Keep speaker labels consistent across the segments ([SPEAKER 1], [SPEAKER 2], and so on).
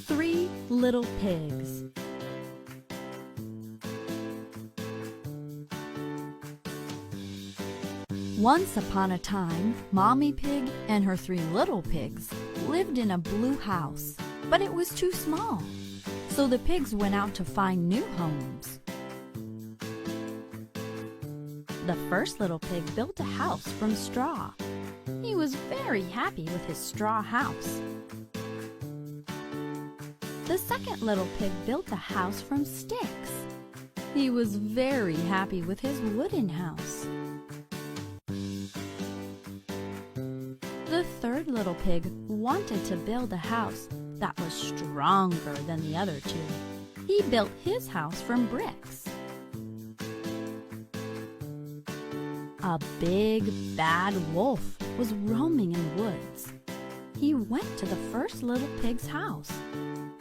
[SPEAKER 1] Three Little Pigs. Once upon a time, Mommy Pig and her three little pigs lived in a blue house, but it was too small, so the pigs went out to find new homes. The first little pig built a house from straw. He was very happy with his straw house. The second little pig built a house from sticks. He was very happy with his wooden house. The third little pig wanted to build a house that was stronger than the other two. He built his house from bricks. A big, bad wolf was roaming in the woods. He went to the first little pig's house.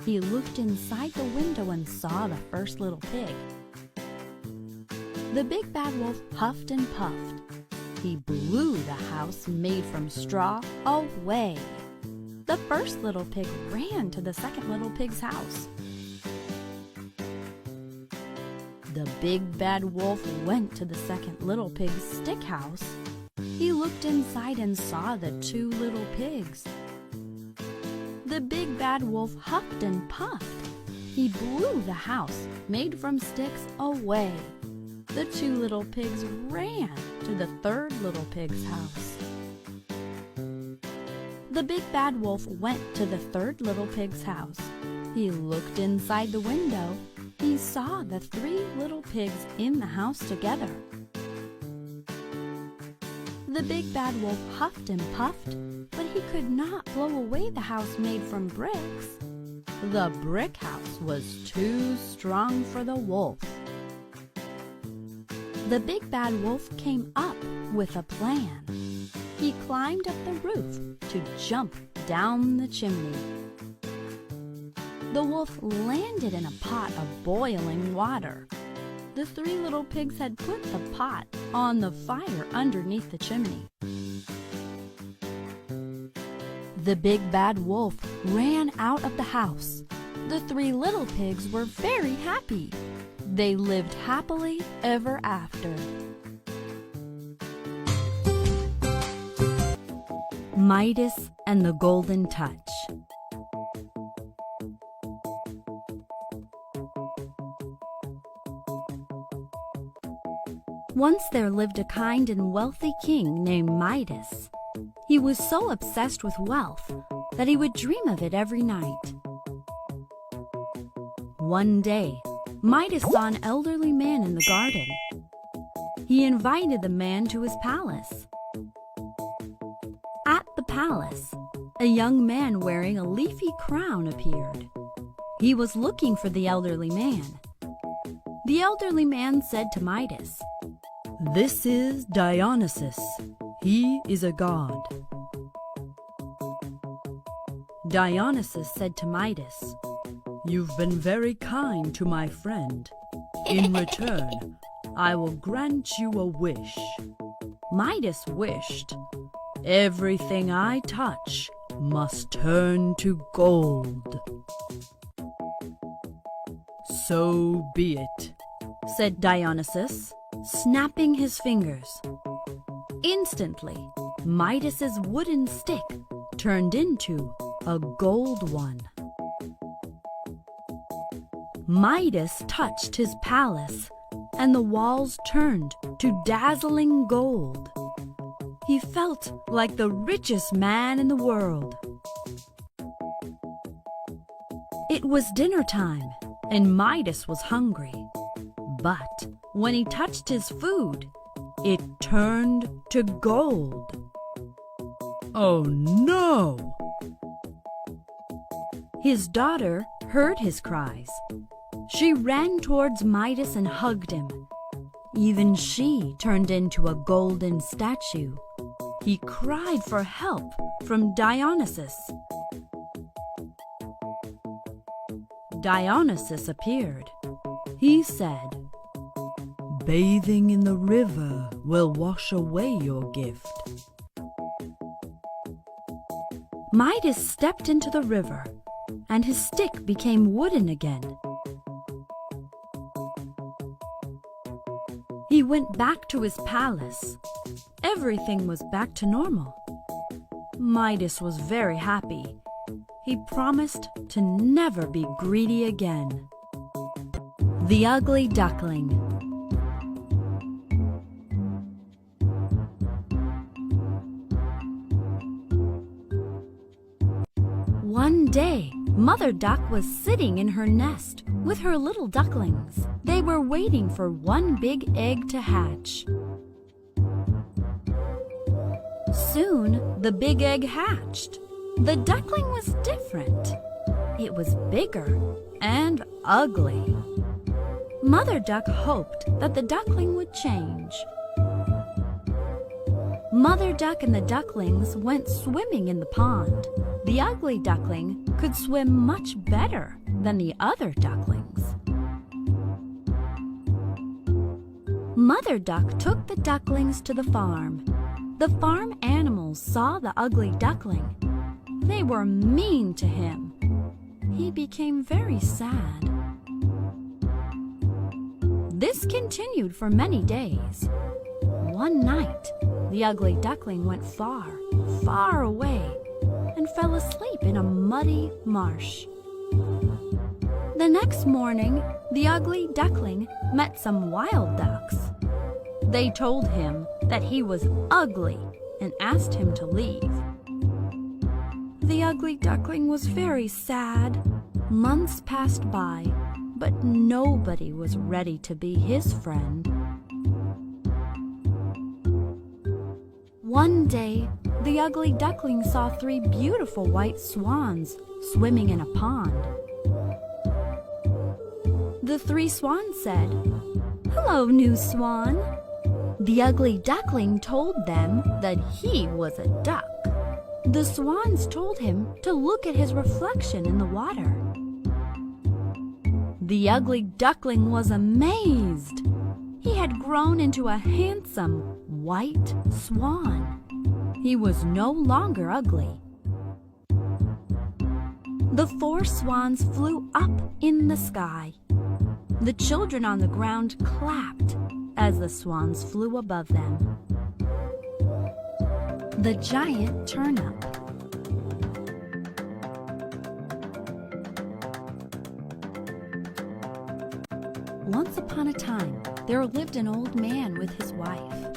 [SPEAKER 1] He looked inside the window and saw the first little pig. The big bad wolf huffed and puffed. He blew the house made from straw away. The first little pig ran to the second little pig's house. The big bad wolf went to the second little pig's stick house. He looked inside and saw the two little pigs. The big bad wolf huffed and puffed. He blew the house made from sticks away. The two little pigs ran to the third little pig's house. The big bad wolf went to the third little pig's house. He looked inside the window. He saw the three little pigs in the house together. The big bad wolf huffed and puffed, but he could not blow away the house made from bricks. The brick house was too strong for the wolf. The big bad wolf came up with a plan. He climbed up the roof to jump down the chimney. The wolf landed in a pot of boiling water. The three little pigs had put the pot on the fire underneath the chimney. The big bad wolf ran out of the house. The three little pigs were very happy. They lived happily ever after. Midas and the Golden Touch. Once there lived a kind and wealthy king named Midas. He was so obsessed with wealth that he would dream of it every night. One day, Midas saw an elderly man in the garden. He invited the man to his palace. At the palace, a young man wearing a leafy crown appeared. He was looking for the elderly man. The elderly man said to Midas, "This is Dionysus. He is a god." Dionysus said to Midas, "You've been very kind to my friend. In return, I will grant you a wish." Midas wished, "Everything I touch must turn to gold." "So be it," said Dionysus, snapping his fingers. Instantly, Midas's wooden stick turned into a gold one. Midas touched his palace, and the walls turned to dazzling gold. He felt like the richest man in the world. It was dinner time, and Midas was hungry. But when he touched his food, it turned to gold. "Oh no!" His daughter heard his cries. She ran towards Midas and hugged him. Even she turned into a golden statue. He cried for help from Dionysus. Dionysus appeared. He said, "Bathing in the river will wash away your gift." Midas stepped into the river, and his stick became wooden again. He went back to his palace. Everything was back to normal. Midas was very happy. He promised to never be greedy again. The Ugly Duckling. One day, Mother Duck was sitting in her nest with her little ducklings. They were waiting for one big egg to hatch. Soon, the big egg hatched. The duckling was different. It was bigger and ugly. Mother Duck hoped that the duckling would change. Mother Duck and the ducklings went swimming in the pond. The ugly duckling could swim much better than the other ducklings. Mother Duck took the ducklings to the farm. The farm animals saw the ugly duckling. They were mean to him. He became very sad. This continued for many days. One night, the ugly duckling went far, far away and fell asleep in a muddy marsh. The next morning, the ugly duckling met some wild ducks. They told him that he was ugly and asked him to leave. The ugly duckling was very sad. Months passed by, but nobody was ready to be his friend. One day, the ugly duckling saw 3 beautiful white swans swimming in a pond. The 3 swans said, "Hello, new swan." The ugly duckling told them that he was a duck. The swans told him to look at his reflection in the water. The ugly duckling was amazed. He had grown into a handsome white swan. He was no longer ugly. The 4 swans flew up in the sky. The children on the ground clapped as the swans flew above them. The Giant Turnip. Once upon a time, there lived an old man with his wife.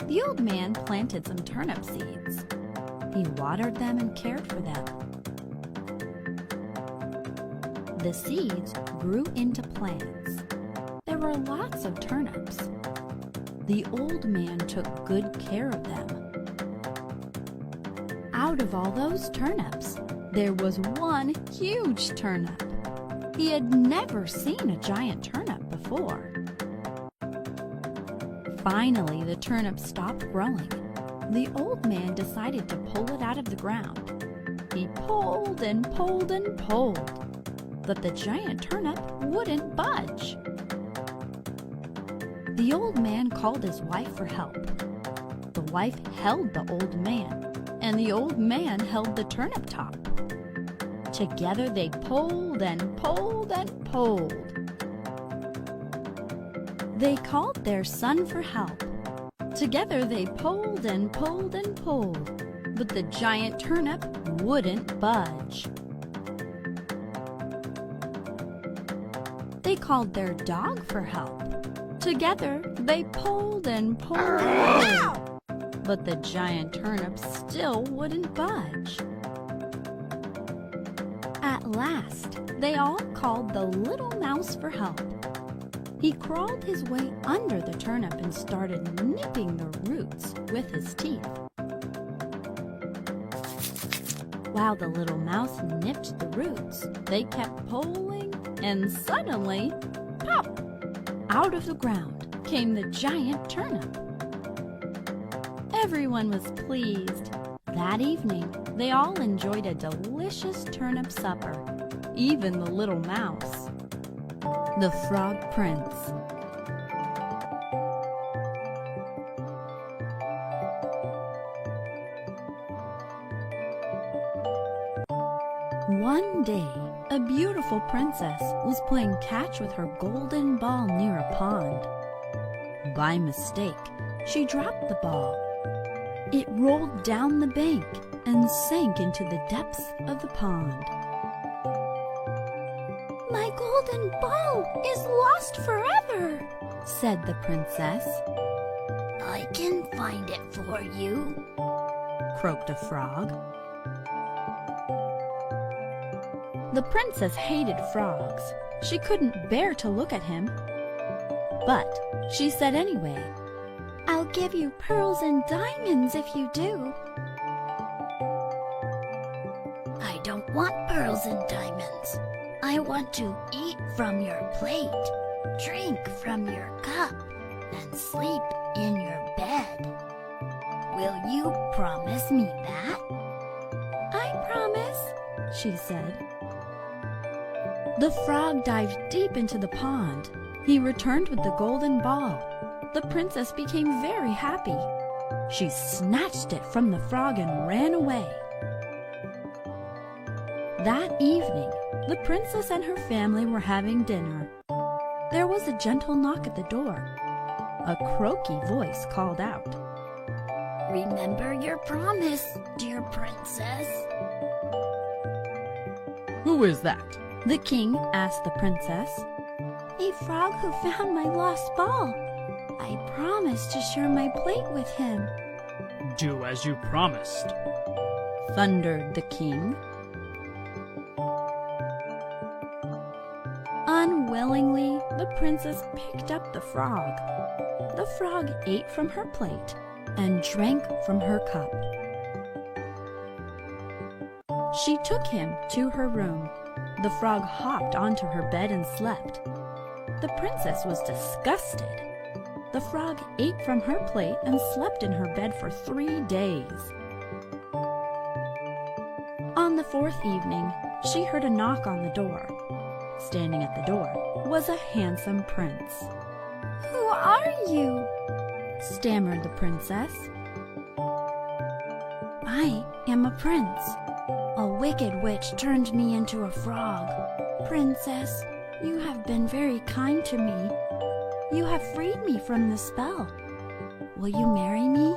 [SPEAKER 1] The old man planted some turnip seeds. He watered them and cared for them. The seeds grew into plants. There were lots of turnips. The old man took good care of them. Out of all those turnips, there was one huge turnip. He had never seen a giant turnip before. Finally, the turnip stopped growing. The old man decided to pull it out of the ground. He pulled and pulled and pulled, but the giant turnip wouldn't budge. The old man called his wife for help. The wife held the old man, and the old man held the turnip top. Together they pulled and pulled and pulled. They called their son for help. Together they pulled and pulled and pulled, but the giant turnip wouldn't budge. They called their dog for help. Together they pulled and pulled and pulled, but the giant turnip still wouldn't budge. At last, they all called the little mouse for help. He crawled his way under the turnip and started nipping the roots with his teeth. While the little mouse nipped the roots, they kept pulling, and suddenly, pop! Out of the ground came the giant turnip. Everyone was pleased. That evening, they all enjoyed a delicious turnip supper, even the little mouse. The Frog Prince. One day, a beautiful princess was playing catch with her golden ball near a pond. By mistake, she dropped the ball. It rolled down the bank and sank into the depths of the pond. "My golden ball is lost forever," said the princess.
[SPEAKER 2] "I can find it for you,"
[SPEAKER 1] croaked a frog. The princess hated frogs. She couldn't bear to look at him. But she said anyway, "I'll give you pearls and diamonds if you do."
[SPEAKER 2] "I don't want pearls and diamonds. I want to eat from your plate, drink from your cup, and sleep in your bed. Will you promise me that?"
[SPEAKER 1] "I promise," she said. The frog dived deep into the pond. He returned with the golden ball. The princess became very happy. She snatched it from the frog and ran away. That evening, the princess and her family were having dinner. There was a gentle knock at the door. A croaky voice called out,
[SPEAKER 2] "Remember your promise, dear princess."
[SPEAKER 3] "Who is that?"
[SPEAKER 1] the king asked the princess. "A frog who found my lost ball. I promised to share my plate with him,"
[SPEAKER 3] "Do as you promised,"
[SPEAKER 1] thundered the king. Unwillingly, the princess picked up the frog. The frog ate from her plate and drank from her cup. She took him to her room. The frog hopped onto her bed and slept. The princess was disgusted. The frog ate from her plate and slept in her bed for 3 days. On the 4th evening, she heard a knock on the door. Standing at the door was a handsome prince. "Who are you?" stammered the princess. "I am a prince. A wicked witch turned me into a frog. Princess, you have been very kind to me. You have freed me from the spell. Will you marry me?"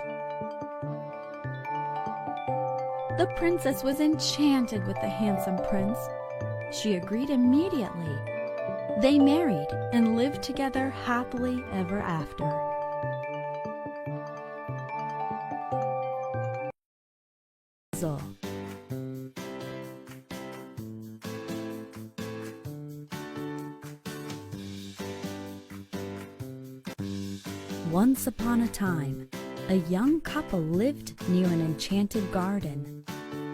[SPEAKER 1] The princess was enchanted with the handsome prince. She agreed immediately. They married and lived together happily ever after. Once upon a time, a young couple lived near an enchanted garden.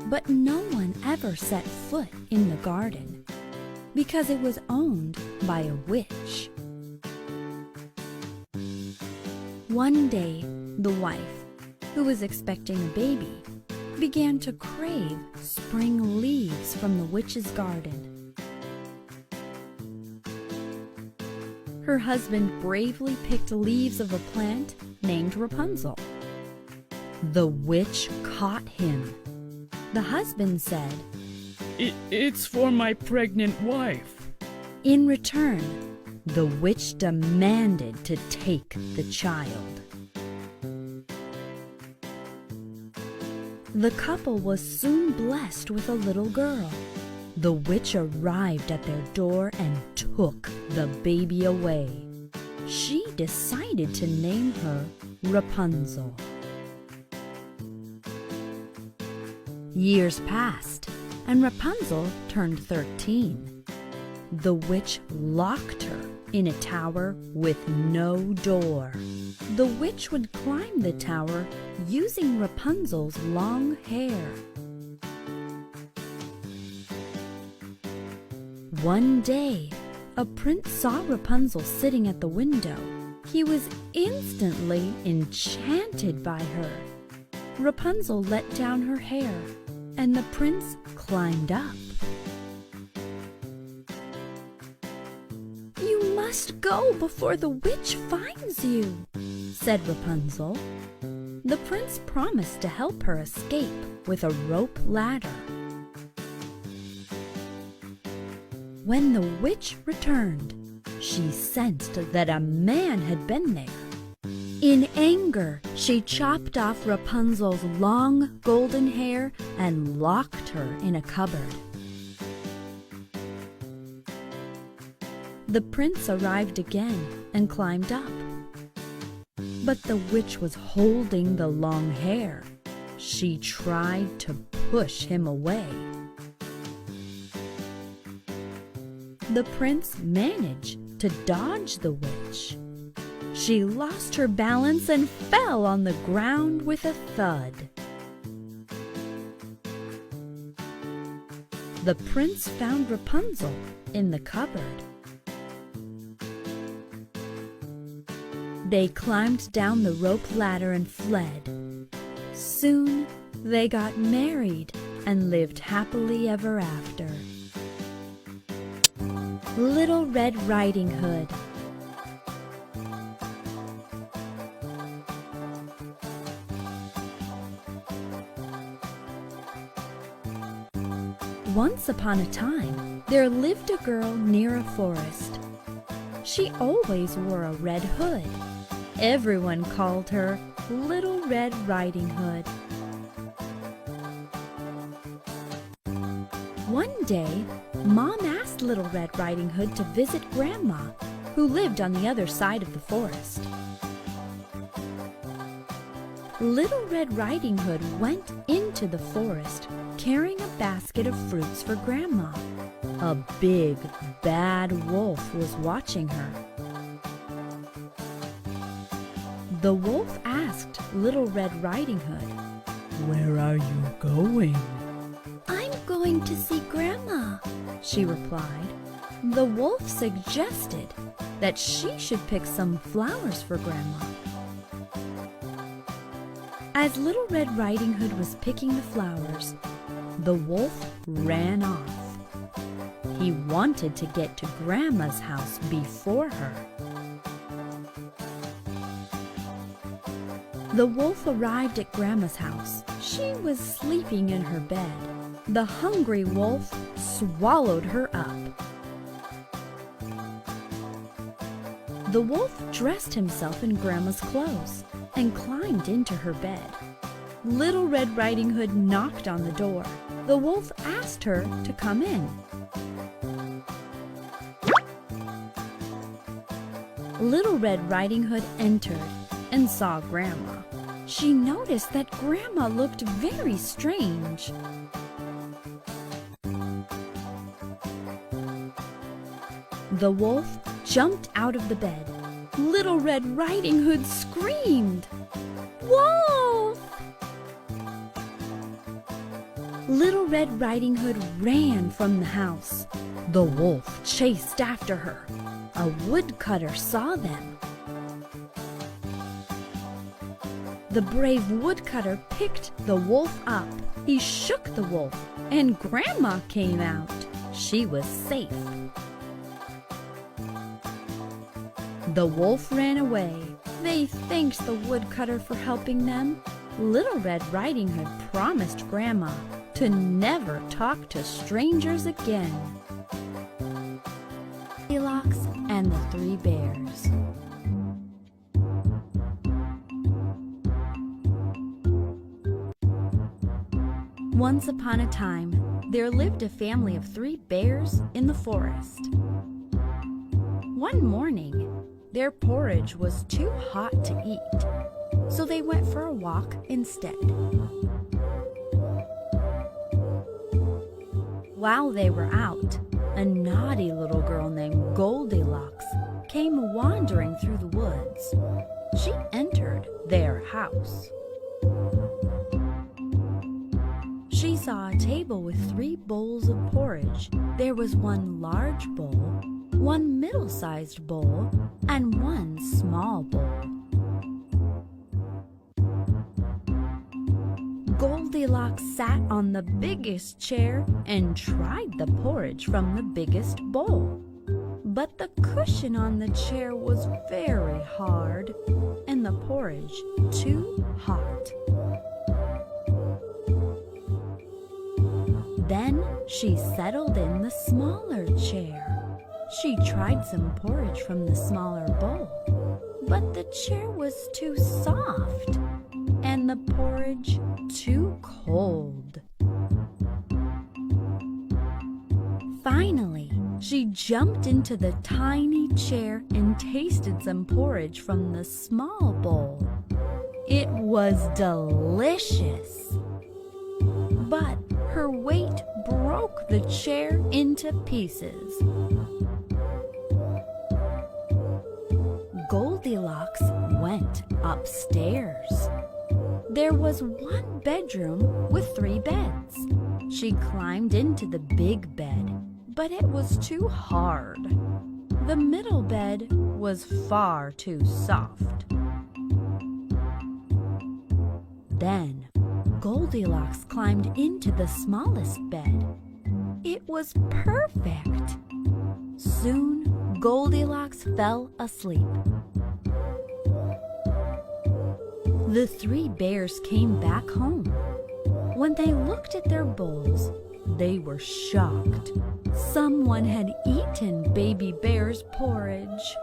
[SPEAKER 1] But no one ever set foot in the garden because it was owned by a witch. One day, the wife, who was expecting a baby, began to crave spring leaves from the witch's garden. Her husband bravely picked leaves of a plant named Rapunzel. The witch caught him. The husband said,
[SPEAKER 3] It's for my pregnant wife."
[SPEAKER 1] In return, the witch demanded to take the child. The couple was soon blessed with a little girl. The witch arrived at their door and took the baby away. She decided to name her Rapunzel. Years passed, and Rapunzel turned 13. The witch locked her in a tower with no door. The witch would climb the tower using Rapunzel's long hair. One day, a prince saw Rapunzel sitting at the window. He was instantly enchanted by her. Rapunzel let down her hair, and the prince climbed up. "You must go before the witch finds you," said Rapunzel. The prince promised to help her escape with a rope ladder. When the witch returned, she sensed that a man had been there. In anger, she chopped off Rapunzel's long golden hair and locked her in a cupboard. The prince arrived again and climbed up. But the witch was holding the long hair. She tried to push him away. The prince managed to dodge the witch. She lost her balance and fell on the ground with a thud. The prince found Rapunzel in the cupboard. They climbed down the rope ladder and fled. Soon they got married and lived happily ever after. Little Red Riding Hood. Once upon a time, there lived a girl near a forest. She always wore a red hood. Everyone called her Little Red Riding Hood. One day, Mom asked Little Red Riding Hood to visit Grandma, who lived on the other side of the forest. Little Red Riding Hood went into the forest carrying a basket of fruits for Grandma. A big, bad wolf was watching her. The wolf asked Little Red Riding Hood,
[SPEAKER 3] Where are you going?
[SPEAKER 2] I'm going to see Grandma.
[SPEAKER 1] she replied. The wolf suggested that she should pick some flowers for Grandma. As Little Red Riding Hood was picking the flowers, the wolf ran off. He wanted to get to Grandma's house before her. The wolf arrived at Grandma's house. She was sleeping in her bed. The hungry wolf swallowed her up. The wolf dressed himself in Grandma's clothes and climbed into her bed. Little Red Riding Hood knocked on the door. The wolf asked her to come in. Little Red Riding Hood entered and saw Grandma. She noticed that Grandma looked very strange. The wolf jumped out of the bed. Little Red Riding Hood screamed, "Wolf!" Little Red Riding Hood ran from the house. The wolf chased after her. A woodcutter saw them. The brave woodcutter picked the wolf up. He shook the wolf, and Grandma came out. She was safe. The wolf ran away. They thanked the woodcutter for helping them. Little Red Riding Hood promised Grandma to never talk to strangers again. Goldilocks and the Three Bears. Once upon a time, there lived a family of 3 bears in the forest. One morning, their porridge was too hot to eat, so they went for a walk instead. While they were out, a naughty little girl named Goldilocks came wandering through the woods. She entered their house. She saw a table with 3 bowls of porridge. There was one large bowl, one middle-sized bowl, and one small bowl. Goldilocks sat on the biggest chair and tried the porridge from the biggest bowl. But the cushion on the chair was very hard and the porridge too hot. Then she settled in the smaller chair. She tried some porridge from the smaller bowl, but the chair was too soft and the porridge too cold. Finally, she jumped into the tiny chair and tasted some porridge from the small bowl. It was delicious, but her weight broke the chair into pieces. Goldilocks went upstairs. There was one bedroom with 3 beds. She climbed into the big bed, but it was too hard. The middle bed was far too soft. Then Goldilocks climbed into the smallest bed. It was perfect. Soon Goldilocks fell asleep. The 3 bears came back home. When they looked at their bowls, they were shocked. Someone had eaten Baby Bear's porridge.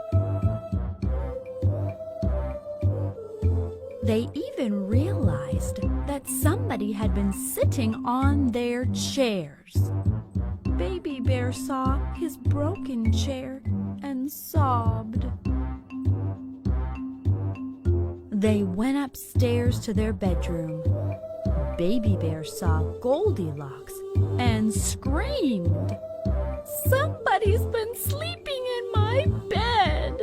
[SPEAKER 1] They even realized that somebody had been sitting on their chairs. Baby Bear saw his broken chair and sobbed. They went upstairs to their bedroom. Baby Bear saw Goldilocks and screamed, "Somebody's been sleeping in my bed!"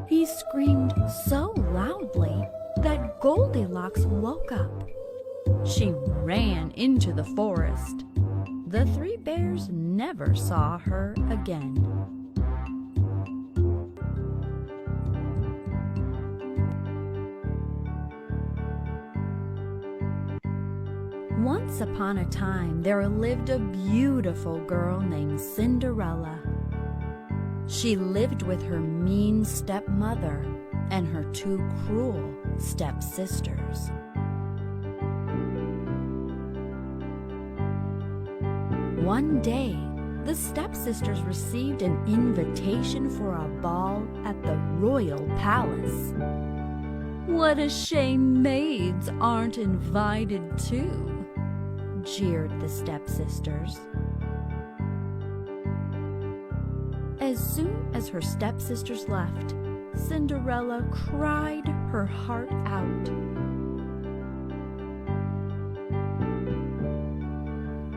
[SPEAKER 1] He screamed so loudly that Goldilocks woke up. She ran into the forest. The 3 bears never saw her again. Once upon a time, there lived a beautiful girl named Cinderella. She lived with her mean stepmother and her 2 cruel stepsisters. One day, the stepsisters received an invitation for a ball at the royal palace. "What a shame maids aren't invited too," jeered the stepsisters. As soon as her stepsisters left, Cinderella cried her heart out.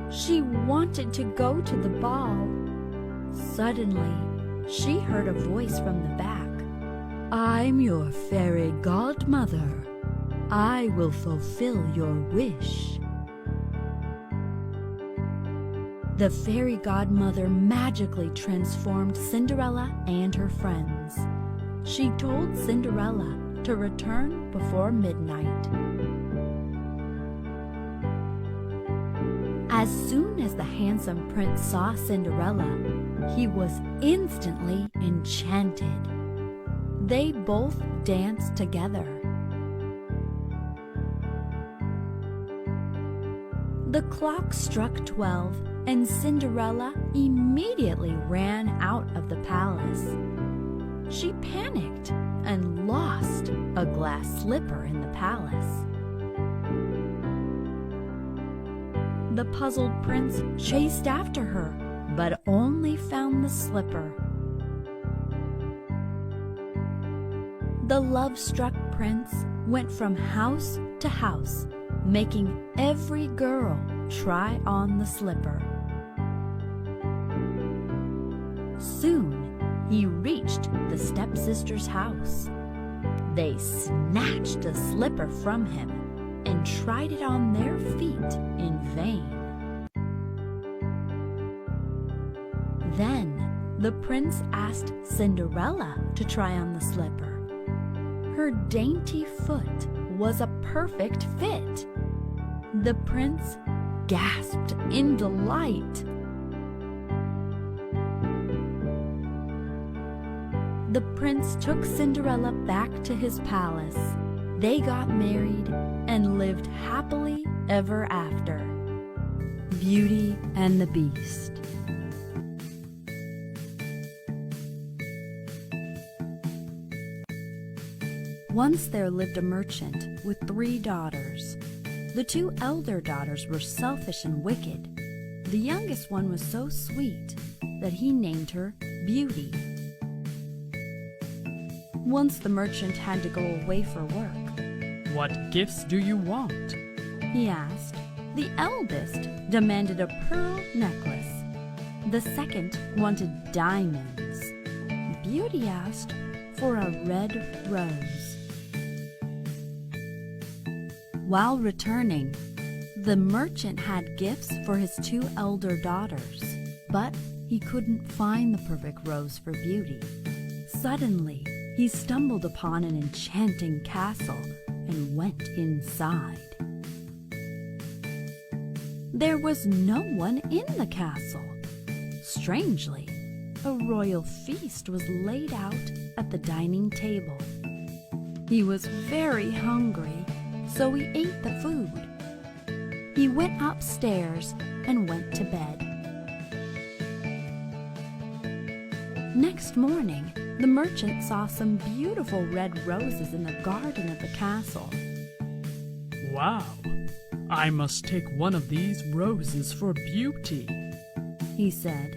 [SPEAKER 1] She wanted to go to the ball. Suddenly, she heard a voice from the back. "I'm your fairy godmother. I will fulfill your wish." The fairy godmother magically transformed Cinderella and her friends. She told Cinderella to return before midnight. As soon as the handsome prince saw Cinderella, he was instantly enchanted. They both danced together. The clock struck 12, and Cinderella immediately ran out of the palace. She panicked and lost a glass slipper in the palace. The puzzled prince chased after her, but only found the slipper. The love-struck prince went from house to house, making every girl try on the slipper. Soon, he reached the stepsister's house. They snatched the slipper from him and tried it on their feet in vain. Then, the prince asked Cinderella to try on the slipper. Her dainty foot was a perfect fit. The prince gasped in delight. The prince took Cinderella back to his palace. They got married and lived happily ever after. Beauty and the Beast. Once there lived a merchant with 3 daughters. The 2 elder daughters were selfish and wicked. The youngest one was so sweet that he named her Beauty. Once the merchant had to go away for work.
[SPEAKER 3] What gifts do you want?
[SPEAKER 1] He asked. The eldest demanded a pearl necklace. The second wanted diamonds. Beauty asked for a red rose. While returning, the merchant had gifts for his 2 elder daughters, but he couldn't find the perfect rose for Beauty. Suddenly, he stumbled upon an enchanting castle and went inside. There was no one in the castle. Strangely, a royal feast was laid out at the dining table. He was very hungry, so he ate the food. He went upstairs and went to bed. Next morning, the merchant saw some beautiful red roses in the garden of the castle.
[SPEAKER 3] Wow! I must take one of these roses for Beauty,
[SPEAKER 1] he said.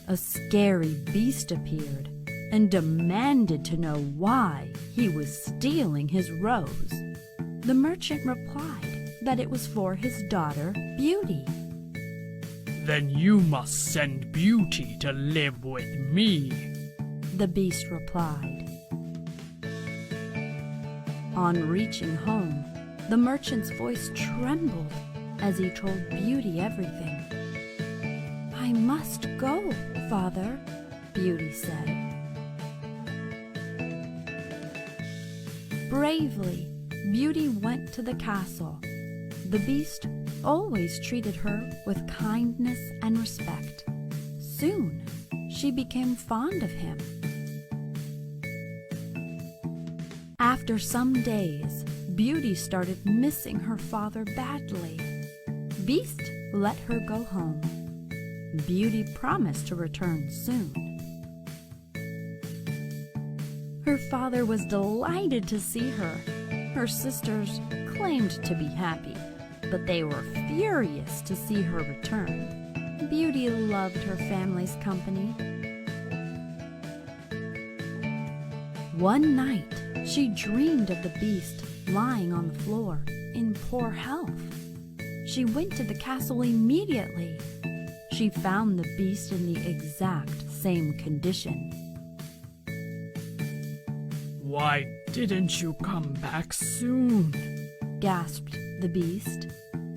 [SPEAKER 1] A scary beast appeared and demanded to know why he was stealing his rose. The merchant replied that it was for his daughter, Beauty.
[SPEAKER 3] Then you must send Beauty to live with me,
[SPEAKER 1] the beast replied. On reaching home, the merchant's voice trembled as he told Beauty everything. I must go, Father, Beauty said. Bravely, Beauty went to the castle. The beast always treated her with kindness and respect. Soon, she became fond of him. After some days, Beauty started missing her father badly. Beast let her go home. Beauty promised to return soon. Her father was delighted to see her. Her sisters claimed to be happy, but they were furious to see her return. Beauty loved her family's company. One night, she dreamed of the beast lying on the floor in poor health. She went to the castle immediately. She found the beast in the exact same condition.
[SPEAKER 3] Why didn't you come back soon?
[SPEAKER 1] Gasped the beast.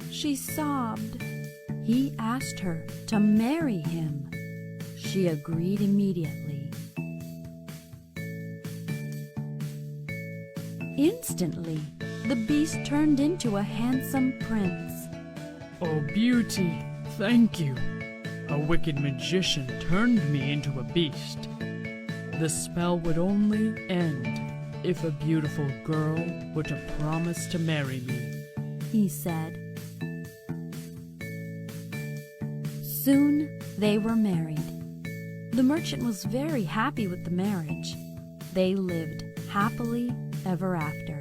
[SPEAKER 1] She sobbed. He asked her to marry him. She agreed immediately. Instantly, the beast turned into a handsome prince.
[SPEAKER 3] Oh, Beauty, thank you. A wicked magician turned me into a beast. The spell would only end if a beautiful girl were to promise to marry me,
[SPEAKER 1] he said. Soon they were married. The merchant was very happy with the marriage. They lived happily ever after.